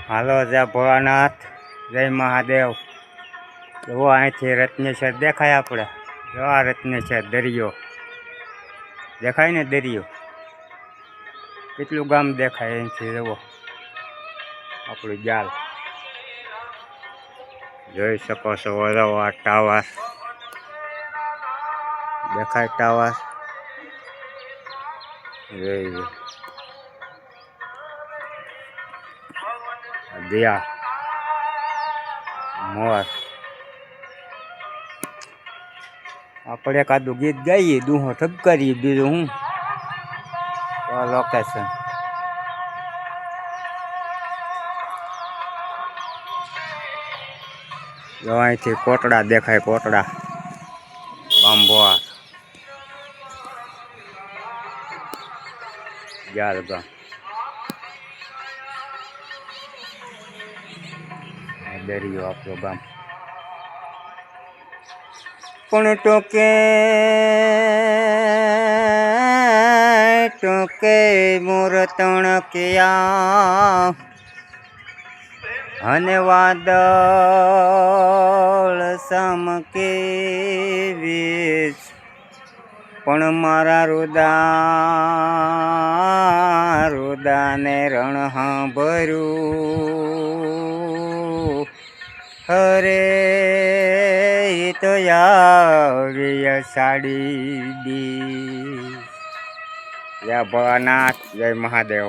હાલો જય ભોળાનાથ, જય મહાદેવ। જુઓ અહીંથી રત્નેશ્વર દેખાય આપણે। જો આ રત્નેશ્વર દરિયો દેખાય ને, દરિયો કેટલું ગામ દેખાય અહીંથી। જુઓ આપણું જાલ જોઈ શકો છો। જો આ ટાવર દેખાય, ટાવર જોઈ દિયા મોર। આપણે એકાદું ગીત ગાઈએ, દુહો ઠપકારીએ, બીજું હું લોકેશન। જો અહીંથી કોટડા દેખાય, કોટડા બાંભોર જાલ ગામ। દરિયો આપણો ગામ પણ ટોકે ટોકે મોર તણક્યા અને વાદળ સામકે વીજ પણ મારા રુદાને રણ ભર્યું। હરે તો આવી સાડી દી। જય ભોળાનાથ, જય મહાદેવ।